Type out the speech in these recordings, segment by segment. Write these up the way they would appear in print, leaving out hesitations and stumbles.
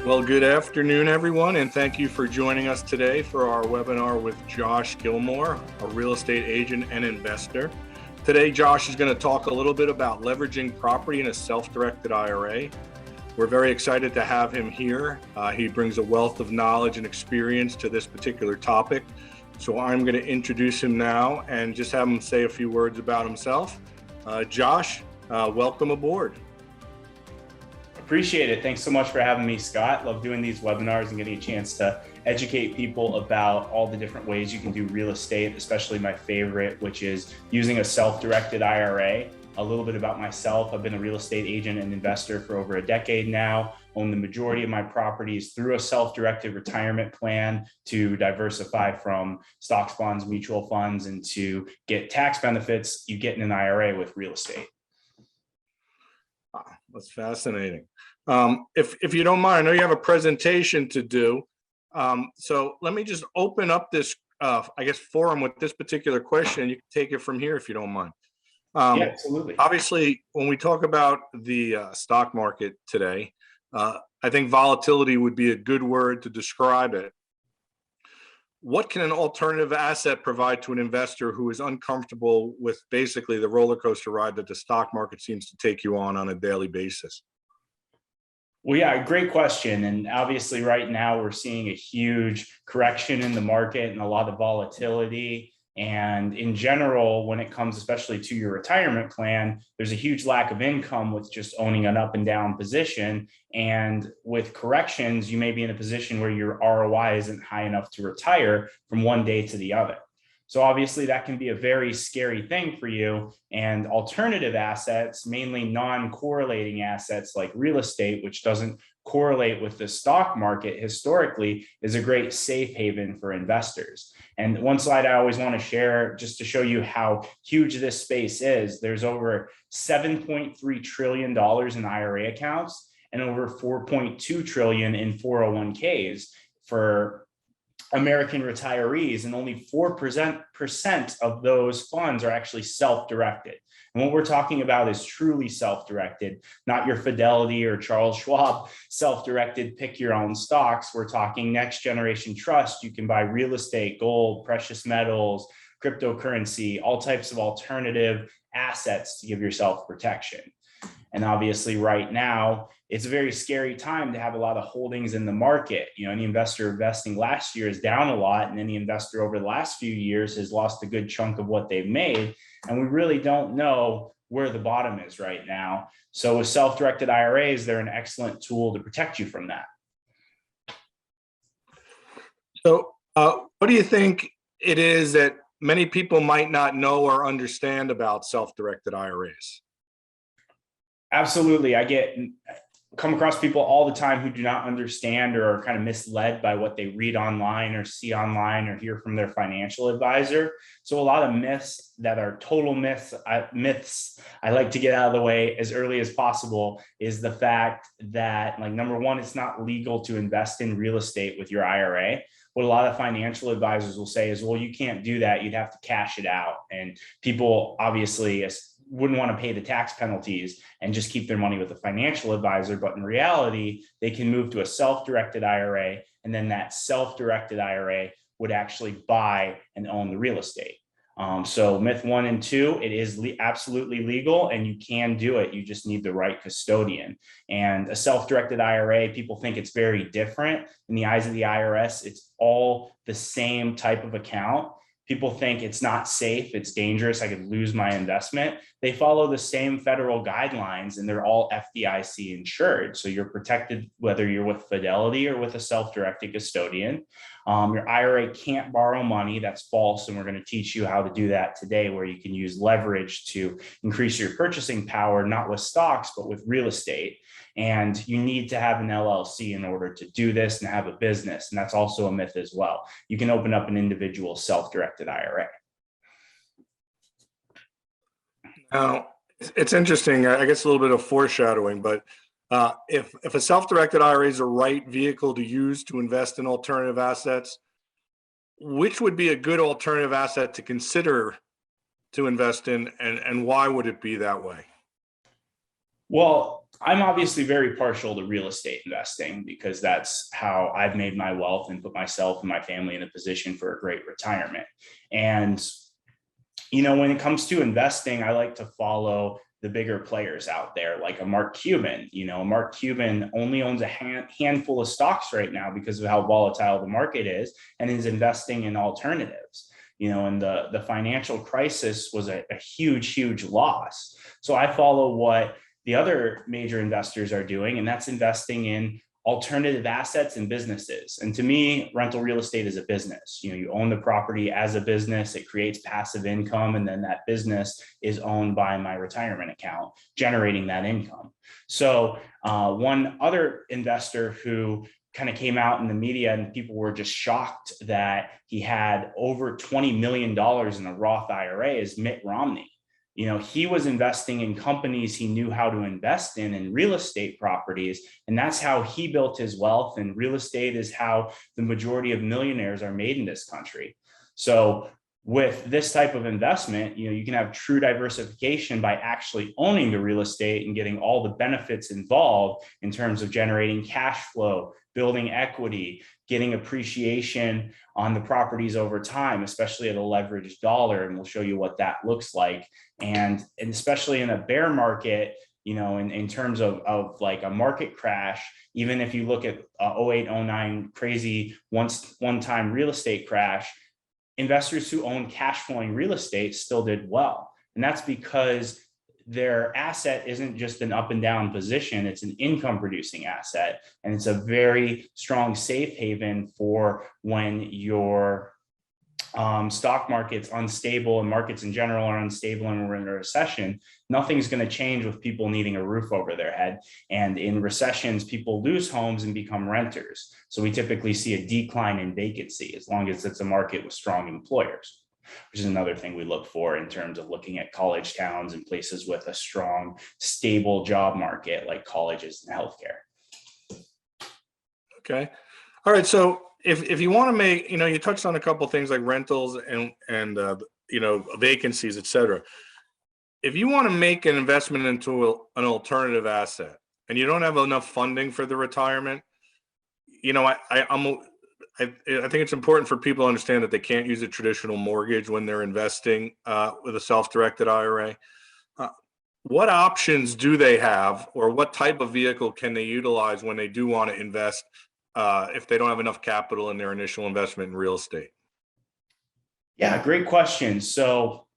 Well, good afternoon, everyone, and thank you for joining us today for our webinar with Josh Gilmore, a real estate agent and investor. Today, Josh is going to talk a little bit about leveraging property in a self-directed IRA. We're very excited to have him here. He brings a wealth of knowledge and experience to this particular topic. So I'm going to introduce him now and just have him say a few words about himself. Josh, welcome aboard. Appreciate it. Thanks so much for having me, Scott. Love doing these webinars and getting a chance to educate people about all the different ways you can do real estate, especially my favorite, which is using a self-directed IRA. A little bit about myself. I've been a real estate agent and investor for over a decade now, own the majority of my properties through a self-directed retirement plan to diversify from stocks, bonds, mutual funds, and to get tax benefits you get in an IRA with real estate. Wow, that's fascinating. If you don't mind, I know you have a presentation to do. So let me just open up this, forum with this particular question. You can take it from here if you don't mind. Yeah, absolutely. Obviously, when we talk about the stock market today, I think volatility would be a good word to describe it. What can an alternative asset provide to an investor who is uncomfortable with basically the roller coaster ride that the stock market seems to take you on a daily basis? Well, yeah, great question. And obviously right now we're seeing a huge correction in the market and a lot of volatility. And in general, when it comes especially to your retirement plan, there's a huge lack of income with just owning an up and down position. And with corrections, you may be in a position where your ROI isn't high enough to retire from one day to the other. So obviously that can be a very scary thing for you. And alternative assets, mainly non-correlating assets like real estate, which doesn't correlate with the stock market historically, is a great safe haven for investors. And one slide I always want to share just to show you how huge this space is. There's over $7.3 trillion in IRA accounts and over $4.2 trillion in 401ks for American retirees, and only 4% of those funds are actually self-directed. And what we're talking about is truly self-directed, not your Fidelity or Charles Schwab self-directed pick your own stocks. We're talking next generation trust. You can buy real estate, gold, precious metals, cryptocurrency, all types of alternative assets to give yourself protection. And obviously right now, it's a very scary time to have a lot of holdings in the market. You know, any investor investing last year is down a lot, and any investor over the last few years has lost a good chunk of what they've made. And we really don't know where the bottom is right now. So with self-directed IRAs, they're an excellent tool to protect you from that. So what do you think it is that many people might not know or understand about self-directed IRAs? Absolutely. Come across people all the time who do not understand or are kind of misled by what they read online or see online or hear from their financial advisor. So a lot of myths that are total myths I like to get out of the way as early as possible is the fact that, like, number one, it's not legal to invest in real estate with your IRA. What a lot of financial advisors will say is, well, you can't do that. You'd have to cash it out. And people obviously wouldn't want to pay the tax penalties and just keep their money with a financial advisor. But in reality, they can move to a self-directed IRA, and then that self-directed IRA would actually buy and own the real estate. So myth 1 and 2, it is absolutely legal and you can do it. You just need the right custodian. And a self-directed IRA, people think it's very different. In the eyes of the IRS, it's all the same type of account. People think it's not safe, it's dangerous, I could lose my investment. They follow the same federal guidelines and they're all FDIC insured. So you're protected whether you're with Fidelity or with a self-directed custodian. Your IRA can't borrow money, that's false. And we're going to teach you how to do that today, where you can use leverage to increase your purchasing power, not with stocks, but with real estate. And you need to have an LLC in order to do this and have a business. And that's also a myth as well. You can open up an individual self-directed IRA. Now, it's interesting, I guess a little bit of foreshadowing, but if a self-directed IRA is the right vehicle to use to invest in alternative assets, which would be a good alternative asset to consider to invest in, and why would it be that way? Well, I'm obviously very partial to real estate investing because that's how I've made my wealth and put myself and my family in a position for a great retirement. And, when it comes to investing, I like to follow the bigger players out there, like a Mark Cuban. Mark Cuban only owns a handful of stocks right now because of how volatile the market is, and is investing in alternatives. And the financial crisis was a huge, huge loss. So I follow what the other major investors are doing, and that's investing in alternative assets and businesses. And to me, rental real estate is a business. You own the property as a business, it creates passive income, and then that business is owned by my retirement account, generating that income. So one other investor who kind of came out in the media and people were just shocked that he had over $20 million in a Roth IRA is Mitt Romney. He was investing in companies he knew how to invest in real estate properties. And that's how he built his wealth. And real estate is how the majority of millionaires are made in this country. So with this type of investment, you can have true diversification by actually owning the real estate and getting all the benefits involved in terms of generating cash flow, building equity, getting appreciation on the properties over time, especially at a leveraged dollar. And we'll show you what that looks like. And especially in a bear market, in terms of like a market crash, even if you look at 08, 09 crazy one-time real estate crash, investors who own cash flowing real estate still did well. And that's because their asset isn't just an up and down position, it's an income producing asset. And it's a very strong safe haven for when your stock market's unstable and markets in general are unstable and we're in a recession. Nothing's going to change with people needing a roof over their head. And in recessions, people lose homes and become renters. So we typically see a decline in vacancy as long as it's a market with strong employers, which is another thing we look for in terms of looking at college towns and places with a strong, stable job market like colleges and healthcare. Okay. All right. So if you want to make, you touched on a couple of things like rentals and vacancies, et cetera. If you want to make an investment into an alternative asset and you don't have enough funding for the retirement, I think it's important for people to understand that they can't use a traditional mortgage when they're investing with a self-directed IRA. What options do they have, or what type of vehicle can they utilize when they do want to invest if they don't have enough capital in their initial investment in real estate? Yeah, great question. So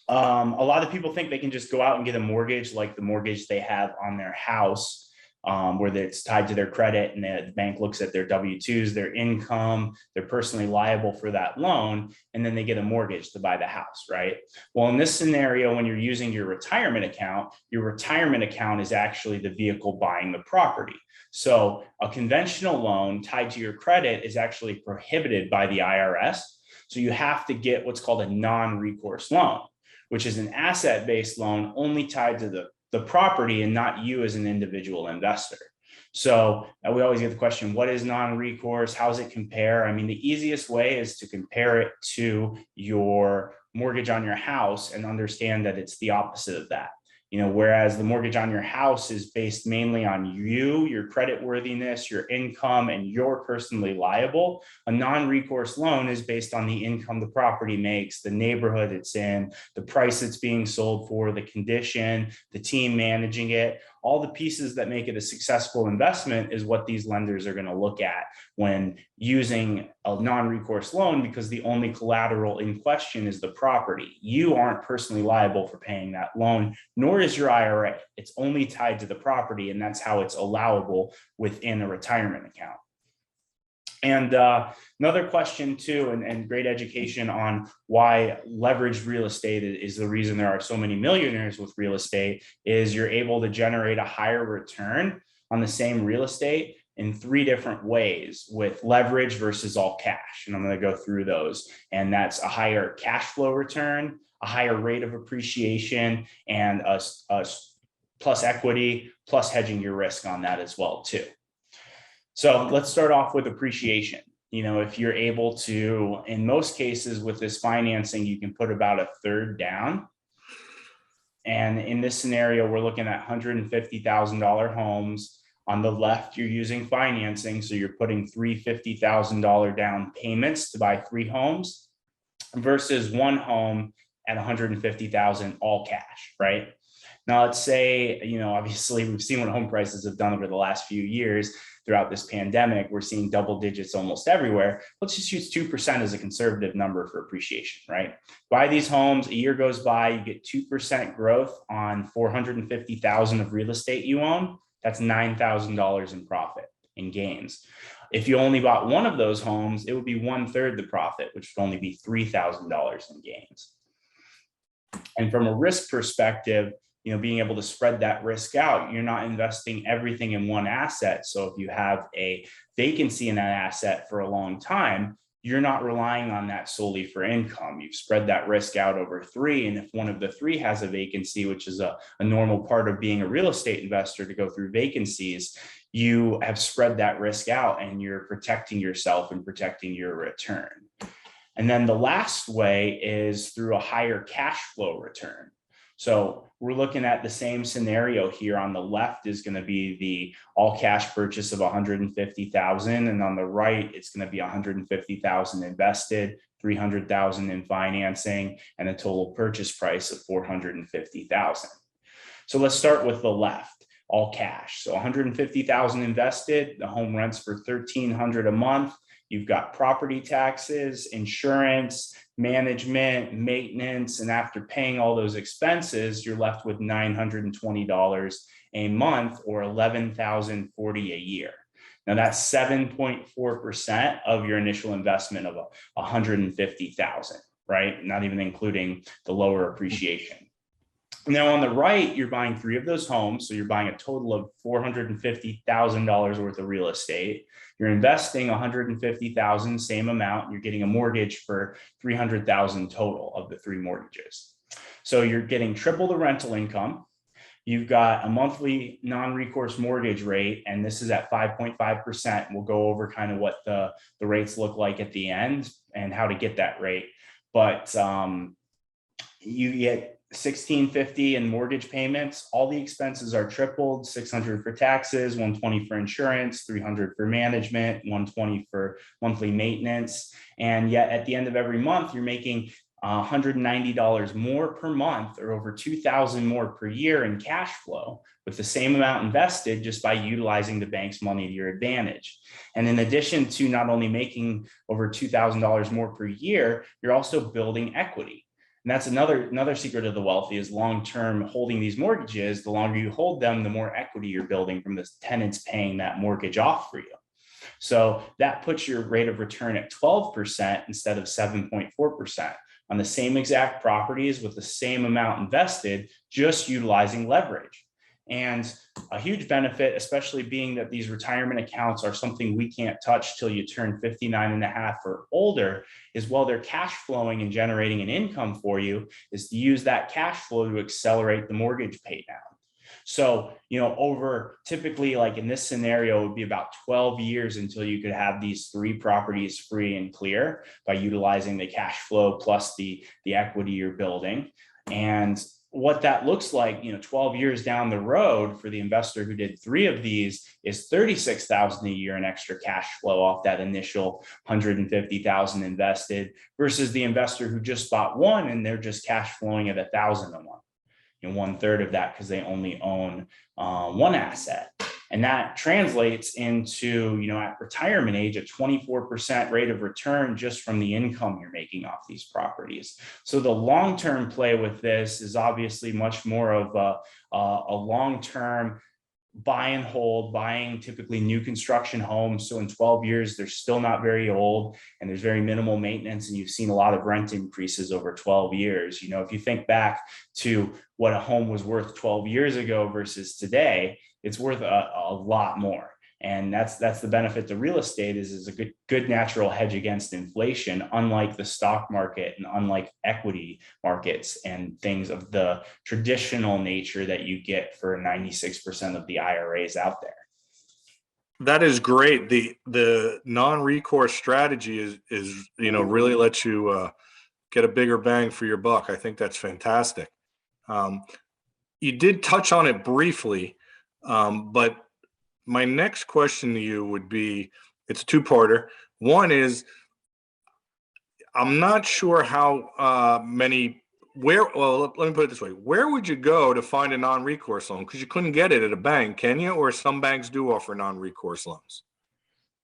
a lot of people think they can just go out and get a mortgage like the mortgage they have on their house, where it's tied to their credit and the bank looks at their W-2s, their income, they're personally liable for that loan, and then they get a mortgage to buy the house, right? Well, in this scenario, when you're using your retirement account is actually the vehicle buying the property. So a conventional loan tied to your credit is actually prohibited by the IRS. So you have to get what's called a non-recourse loan, which is an asset-based loan only tied to the property and not you as an individual investor. So we always get the question, what is non-recourse? How does it compare? I mean, the easiest way is to compare it to your mortgage on your house and understand that it's the opposite of that. Whereas the mortgage on your house is based mainly on you, your credit worthiness, your income, and you're personally liable. A non-recourse loan is based on the income the property makes, the neighborhood it's in, the price it's being sold for, the condition, the team managing it. All the pieces that make it a successful investment is what these lenders are going to look at when using a non-recourse loan, because the only collateral in question is the property. You aren't personally liable for paying that loan, nor is your IRA. It's only tied to the property, and that's how it's allowable within a retirement account. And another question too, and great education on why leveraged real estate is the reason there are so many millionaires with real estate, is you're able to generate a higher return on the same real estate in 3 different ways with leverage versus all cash. And I'm going to go through those. And that's a higher cash flow return, a higher rate of appreciation, and a plus equity, plus hedging your risk on that as well too. So let's start off with appreciation. If you're able to, in most cases with this financing, you can put about 1/3 down. And in this scenario, we're looking at $150,000 homes. On the left, you're using financing. So you're putting three $50,000 down payments to buy 3 homes versus 1 home at 150,000 all cash, right? Now, let's say, obviously we've seen what home prices have done over the last few years throughout this pandemic. We're seeing double digits almost everywhere. Let's just use 2% as a conservative number for appreciation, right? Buy these homes, a year goes by, you get 2% growth on 450,000 of real estate you own. That's $9,000 in profit in gains. If you only bought 1 of those homes, it would be 1/3 the profit, which would only be $3,000 in gains. And from a risk perspective, being able to spread that risk out, you're not investing everything in one asset. So if you have a vacancy in that asset for a long time, you're not relying on that solely for income. You've spread that risk out over 3. And if one of the 3 has a vacancy, which is a normal part of being a real estate investor to go through vacancies, you have spread that risk out and you're protecting yourself and protecting your return. And then the last way is through a higher cash flow return. So we're looking at the same scenario here. On the left is going to be the all cash purchase of 150,000. And on the right, it's going to be 150,000 invested, 300,000 in financing, and a total purchase price of 450,000. So let's start with the left, all cash. So 150,000 invested, the home rents for $1,300 a month. You've got property taxes, insurance, management, maintenance, and after paying all those expenses, you're left with $920 a month or $11,040 a year. Now that's 7.4% of your initial investment of 150,000, right? Not even including the lower appreciation. Now on the right, you're buying 3 of those homes. So you're buying a total of $450,000 worth of real estate. You're investing $150,000, same amount. You're getting a mortgage for $300,000 total of the 3 mortgages. So you're getting triple the rental income. You've got a monthly non-recourse mortgage rate, and this is at 5.5%. We'll go over kind of what the rates look like at the end and how to get that rate. But you get $1,650 in mortgage payments. All the expenses are tripled: $600 for taxes, $120 for insurance, $300 for management, $120 for monthly maintenance. And yet at the end of every month, you're making $190 more per month, or over $2,000 more per year in cash flow, with the same amount invested, just by utilizing the bank's money to your advantage. And in addition to not only making over $2,000 more per year, you're also building equity. And that's another secret of the wealthy is long-term holding these mortgages. The longer you hold them, the more equity you're building from the tenants paying that mortgage off for you. So that puts your rate of return at 12% instead of 7.4% on the same exact properties with the same amount invested, just utilizing leverage. And a huge benefit, especially being that these retirement accounts are something we can't touch till you turn 59 and a half or older, is while they're cash flowing and generating an income for you, is to use that cash flow to accelerate the mortgage pay down. So, over typically, like in this scenario, it would be about 12 years until you could have these 3 properties free and clear by utilizing the cash flow plus the equity you're building. And what that looks like, 12 years down the road for the investor who did 3 of these is $36,000 a year in extra cash flow off that initial $150,000 invested, versus the investor who just bought 1 and they're just cash flowing at $1,000 a month. 1/3 of that because they only own 1 asset. And that translates into, at retirement age, a 24% rate of return just from the income you're making off these properties. So the long-term play with this is obviously much more of a long-term buy and hold, buying typically new construction homes. So in 12 years, they're still not very old and there's very minimal maintenance. And you've seen a lot of rent increases over 12 years. If you think back to what a home was worth 12 years ago versus today, it's worth a lot more. And that's the benefit to real estate is a good natural hedge against inflation, unlike the stock market and unlike equity markets and things of the traditional nature that you get for 96% of the IRAs out there. That is great. The non-recourse strategy is really lets you get a bigger bang for your buck. I think that's fantastic. you did touch on it briefly, but my next question to you would be, it's a two-parter. One is, I'm not sure how well, let me put it this way. Where would you go to find a non-recourse loan? Because you couldn't get it at a bank, can you? Or some banks do offer non-recourse loans.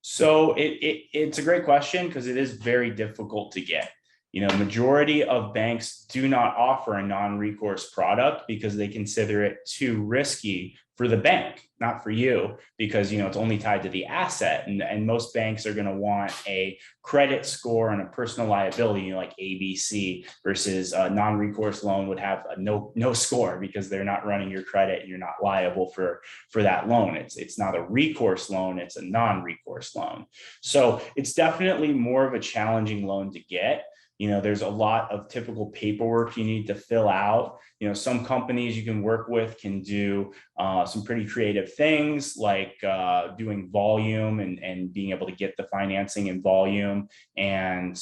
So it's a great question because it is very difficult to get. Majority of banks do not offer a non-recourse product because they consider it too risky for the bank, not for you, because it's only tied to the asset. And most banks are going to want a credit score and a personal liability, like ABC, versus a non-recourse loan would have a no score because they're not running your credit and you're not liable for that loan. It's not a recourse loan, it's a non-recourse loan. So it's definitely more of a challenging loan to get. There's a lot of typical paperwork you need to fill out. Some companies you can work with can do some pretty creative things like doing volume and being able to get the financing in volume. And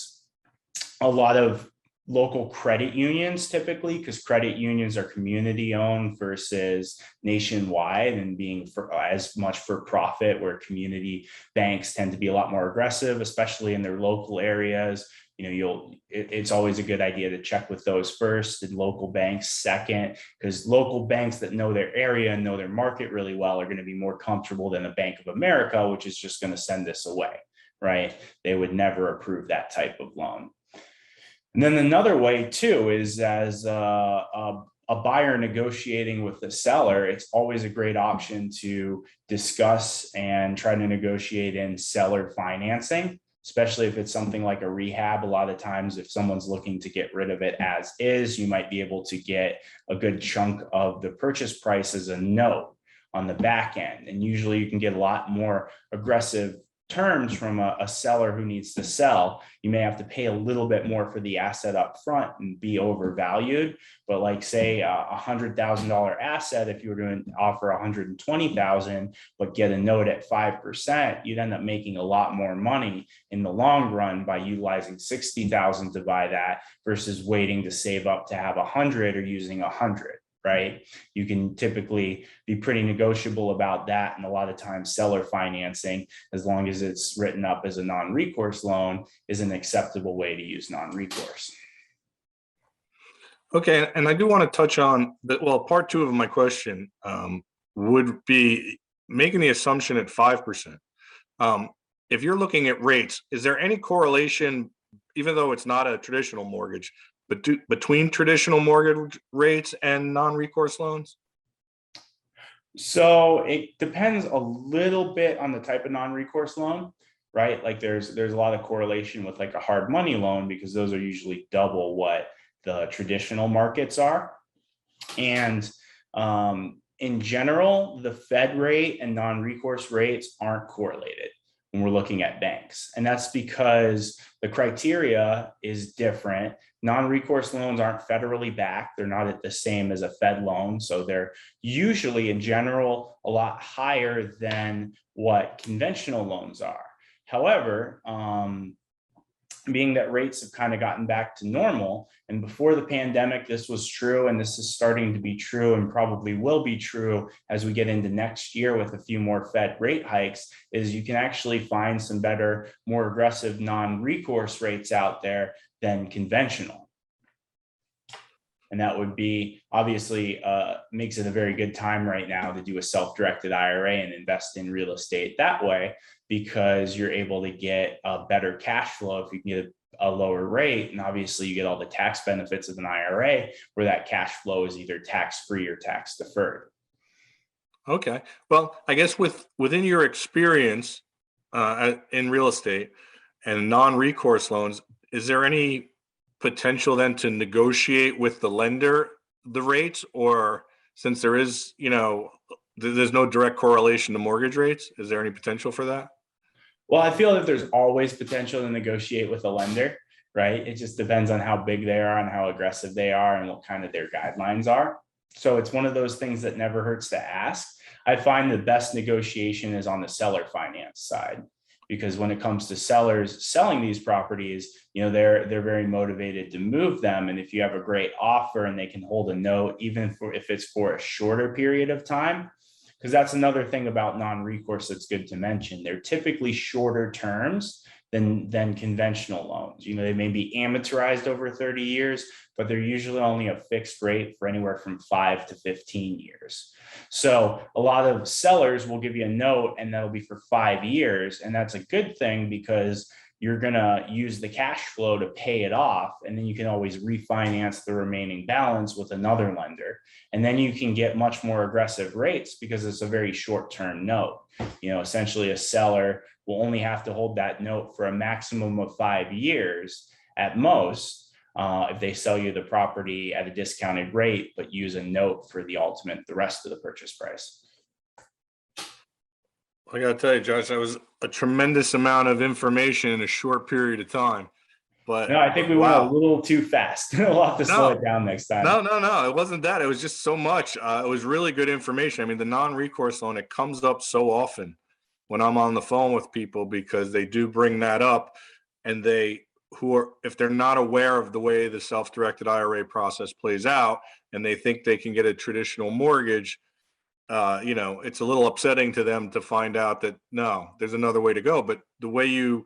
a lot of local credit unions typically, because credit unions are community owned versus nationwide and being as much for profit, where community banks tend to be a lot more aggressive, especially in their local areas. It's always a good idea to check with those first and local banks second, because local banks that know their area and know their market really well are going to be more comfortable than the Bank of America, which is just going to send this away, right? They would never approve that type of loan. And then another way too is as a buyer negotiating with the seller, it's always a great option to discuss and try to negotiate in seller financing, especially if it's something like a rehab. A lot of times, if someone's looking to get rid of it as is, you might be able to get a good chunk of the purchase price as a note on the back end. And usually you can get a lot more aggressive terms from a seller who needs to sell. You may have to pay a little bit more for the asset up front and be overvalued. But like say $100,000 asset, if you were to offer 120,000, but get a note at 5%, you'd end up making a lot more money in the long run by utilizing 60,000 to buy that versus waiting to save up to have 100 or using 100. Right? You can typically be pretty negotiable about that. And a lot of times seller financing, as long as it's written up as a non-recourse loan, is an acceptable way to use non-recourse. Okay, and I do want to touch on that. Well, part two of my question would be making the assumption at 5%. If you're looking at rates, is there any correlation, even though it's not a traditional mortgage, but between traditional mortgage rates and non-recourse loans? So it depends a little bit on the type of non-recourse loan, right? Like there's a lot of correlation with like a hard money loan, because those are usually double what the traditional markets are. And in general, the Fed rate and non-recourse rates aren't correlated when we're looking at banks. And that's because the criteria is different. Non-recourse loans aren't federally backed. They're not at the same as a Fed loan. So they're usually in general a lot higher than what conventional loans are. However, being that rates have kind of gotten back to normal, and before the pandemic, this was true, and this is starting to be true and probably will be true as we get into next year with a few more Fed rate hikes, is you can actually find some better, more aggressive non-recourse rates out there than conventional. And that would be obviously makes it a very good time right now to do a self-directed IRA and invest in real estate that way, because you're able to get a better cash flow if you can get a lower rate. And obviously you get all the tax benefits of an IRA where that cash flow is either tax-free or tax deferred. Okay. Well, I guess within your experience in real estate and non-recourse loans, is there any potential then to negotiate with the lender the rates, or since there is, there's no direct correlation to mortgage rates, is there any potential for that? Well, I feel that there's always potential to negotiate with a lender, right? It just depends on how big they are and how aggressive they are and what kind of their guidelines are. So it's one of those things that never hurts to ask. I find the best negotiation is on the seller finance side. because when it comes to sellers selling these properties, they're very motivated to move them. And if you have a great offer and they can hold a note, even if it's for a shorter period of time, because that's another thing about non-recourse that's good to mention. They're typically shorter terms than conventional loans. They may be amortized over 30 years, but they're usually only a fixed rate for anywhere from 5 to 15 years. So a lot of sellers will give you a note and that'll be for 5 years. And that's a good thing because you're going to use the cash flow to pay it off. And then you can always refinance the remaining balance with another lender. And then you can get much more aggressive rates because it's a very short-term note. Essentially a seller will only have to hold that note for a maximum of 5 years at most, if they sell you the property at a discounted rate, but use a note for the rest of the purchase price. I gotta tell you, Josh, that was a tremendous amount of information in a short period of time. But no, I think we went a little too fast. We'll have to slow it down next time. No. It wasn't that. It was just so much. It was really good information. I mean, the non-recourse loan, it comes up so often when I'm on the phone with people because they do bring that up, and if they're not aware of the way the self-directed IRA process plays out and they think they can get a traditional mortgage, it's a little upsetting to them to find out that no, there's another way to go. But the way you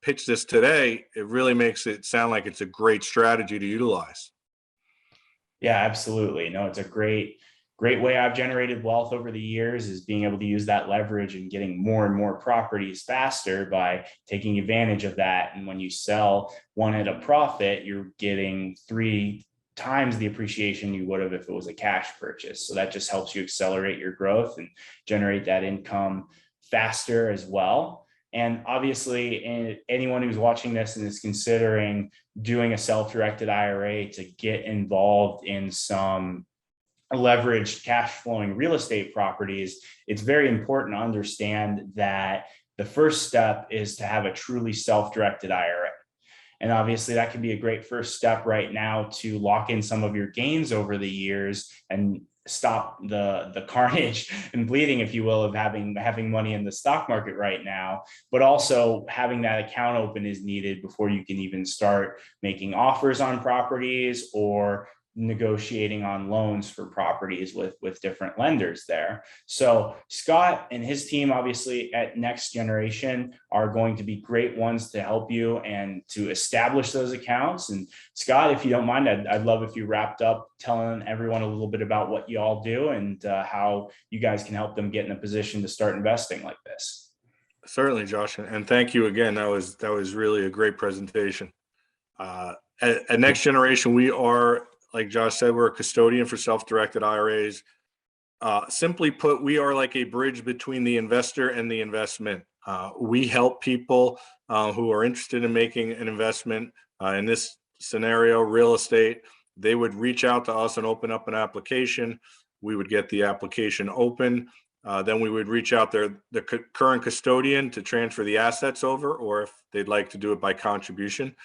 pitch this today, it really makes it sound like it's a great strategy to utilize. Yeah, absolutely. No, it's a great way I've generated wealth over the years is being able to use that leverage and getting more and more properties faster by taking advantage of that. And when you sell one at a profit, you're getting 3 times the appreciation you would have if it was a cash purchase. So that just helps you accelerate your growth and generate that income faster as well. And obviously, anyone who's watching this and is considering doing a self-directed IRA to get involved in some leveraged cash flowing real estate properties, it's very important to understand that the first step is to have a truly self-directed IRA. And obviously that can be a great first step right now to lock in some of your gains over the years and stop the carnage and bleeding, if you will, of having money in the stock market right now. But also having that account open is needed before you can even start making offers on properties or negotiating on loans for properties with different lenders there. So Scott and his team, obviously at Next Generation, are going to be great ones to help you and to establish those accounts. And Scott, if you don't mind, I'd love if you wrapped up telling everyone a little bit about what you all do and how you guys can help them get in a position to start investing like this. Certainly, Josh, and thank you again. That was really a great presentation. At Next Generation, we are, like Josh said, we're a custodian for self-directed IRAs. Simply put, we are like a bridge between the investor and the investment. We help people who are interested in making an investment. In this scenario, real estate, they would reach out to us and open up an application. We would get the application open. Then we would reach out the current custodian to transfer the assets over, or if they'd like to do it by contribution.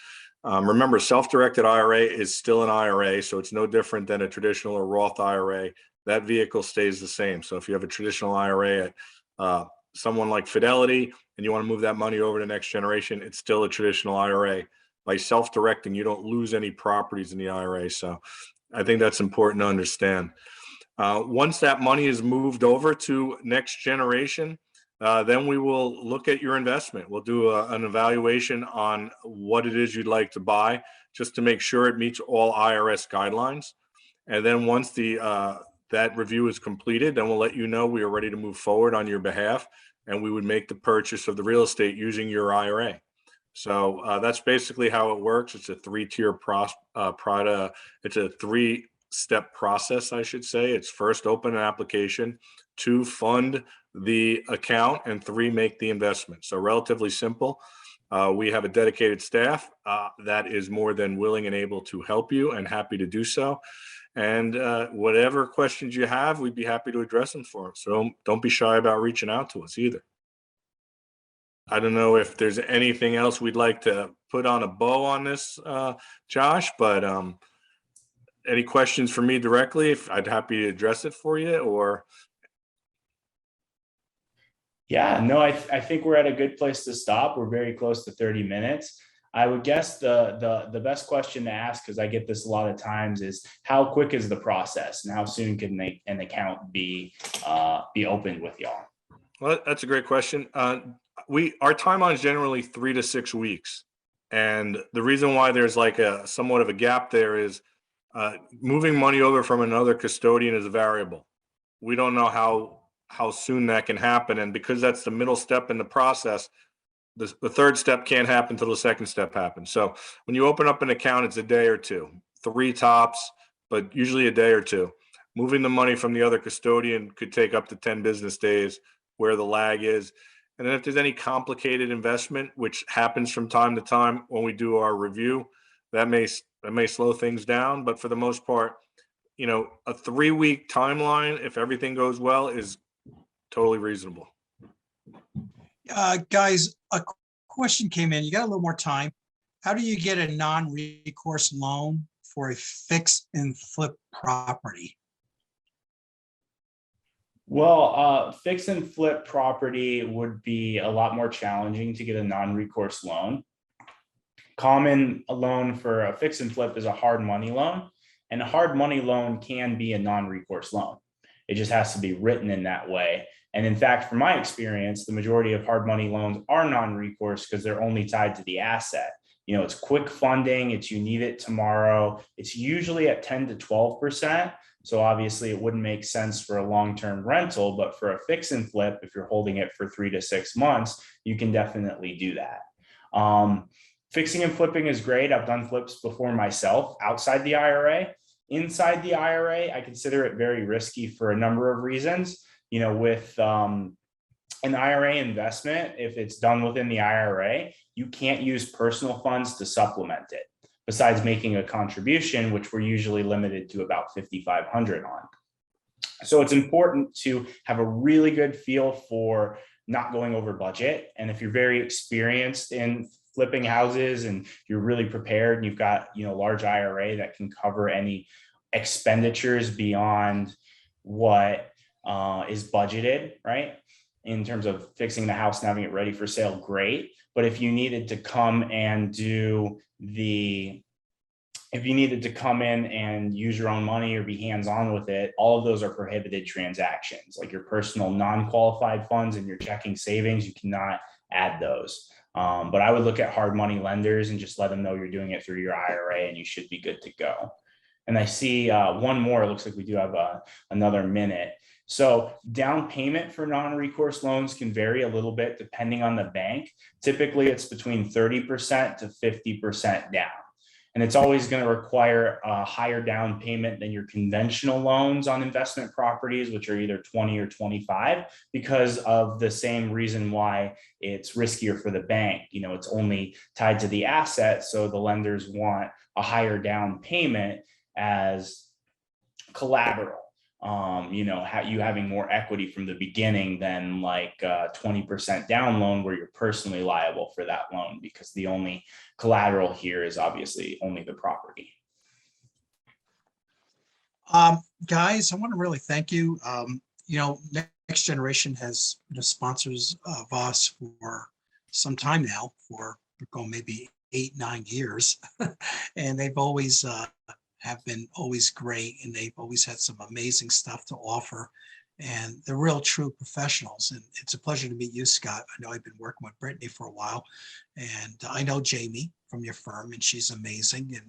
Remember, self-directed IRA is still an IRA, so it's no different than a traditional or Roth IRA. That vehicle stays the same. So if you have a traditional IRA at someone like Fidelity and you want to move that money over to Next Generation, it's still a traditional IRA. By self-directing, you don't lose any properties in the IRA. So I think that's important to understand. Once that money is moved over to Next Generation, then we will look at your investment. We'll do an evaluation on what it is you'd like to buy, just to make sure it meets all IRS guidelines. And then once that review is completed, then we'll let you know we are ready to move forward on your behalf, and we would make the purchase of the real estate using your IRA. So that's basically how it works. It's a 3-tier it's a 3-step process, I should say. It's first, open an application; 2, fund the account; and 3, make the investment. So relatively simple. We have a dedicated staff that is more than willing and able to help you, and happy to do so. And whatever questions you have, we'd be happy to address them for them. So don't be shy about reaching out to us either. I don't know if there's anything else we'd like to put on a bow on this, Josh, but any questions for me directly? I'd happy to address it for you, or Yeah, no, I think we're at a good place to stop. We're very close to 30 minutes. I would guess the best question to ask, because I get this a lot of times, is how quick is the process and how soon can an account be opened with y'all? Well, that's a great question. Our timeline is generally 3 to 6 weeks, and the reason why there's like a somewhat of a gap there is moving money over from another custodian is a variable. We don't know how soon that can happen, and because that's the middle step in the process, the third step can't happen until the second step happens. So when you open up an account, it's a day or two, three tops, but usually a day or two. Moving the money from the other custodian could take up to 10 business days, where the lag is. And then if there's any complicated investment, which happens from time to time when we do our review, that may slow things down. But for the most part, a 3-week timeline, if everything goes well, is totally reasonable. Guys, a question came in. You got a little more time. How do you get a non-recourse loan for a fix and flip property? Well, fix and flip property would be a lot more challenging to get a non-recourse loan. Common loan for a fix and flip is a hard money loan, and a hard money loan can be a non-recourse loan. It just has to be written in that way. And in fact, from my experience, the majority of hard money loans are non-recourse because they're only tied to the asset. It's quick funding. It's you need it tomorrow. It's usually at 10 to 12%. So obviously it wouldn't make sense for a long-term rental, but for a fix and flip, if you're holding it for 3 to 6 months, you can definitely do that. Fixing and flipping is great. I've done flips before myself outside the IRA. Inside the IRA, I consider it very risky for a number of reasons. With an IRA investment, if it's done within the IRA, you can't use personal funds to supplement it, besides making a contribution, which we're usually limited to about $5,500 on. So it's important to have a really good feel for not going over budget. And if you're very experienced in flipping houses and you're really prepared and you've got large IRA that can cover any expenditures beyond what is budgeted, right, in terms of fixing the house and having it ready for sale, great. But if you needed to come and use your own money or be hands-on with it, all of those are prohibited transactions. Like your personal non-qualified funds and your checking savings, you cannot add those. But I would look at hard money lenders and just let them know you're doing it through your IRA and you should be good to go. And I see one more. It looks like we do have another minute. So down payment for non-recourse loans can vary a little bit depending on the bank. Typically, it's between 30% to 50% down. And it's always going to require a higher down payment than your conventional loans on investment properties, which are either 20 or 25, because of the same reason why it's riskier for the bank. It's only tied to the asset. So the lenders want a higher down payment as collateral. You having more equity from the beginning than like a 20% down loan where you're personally liable for that loan, because the only collateral here is obviously only the property. Guys, I want to really thank you. Next Generation has been sponsors of us for some time now, for maybe 8-9 years, and they've always have been always great, and they've always had some amazing stuff to offer, and they're real true professionals. And it's a pleasure to meet you, Scott. I know I've been working with Brittany for a while, and I know Jamie from your firm, and she's amazing, and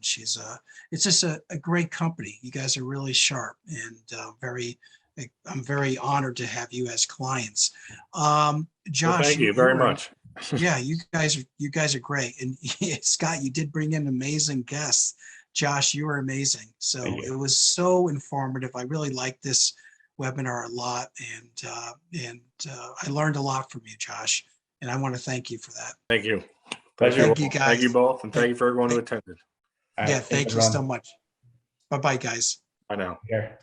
it's just a great company. You guys are really sharp, and I'm very honored to have you as clients. Josh, well, thank you very much. Yeah, you guys are great. And Scott, you did bring in amazing guests. Josh, you were amazing. So it was so informative. I really liked this webinar a lot, and I learned a lot from you, Josh. And I want to thank you for that. Thank you. Pleasure. Thank you, guys. Thank you both, and thank you for everyone who attended. Yeah, thank you so much. Bye-bye, guys. Bye now. Here.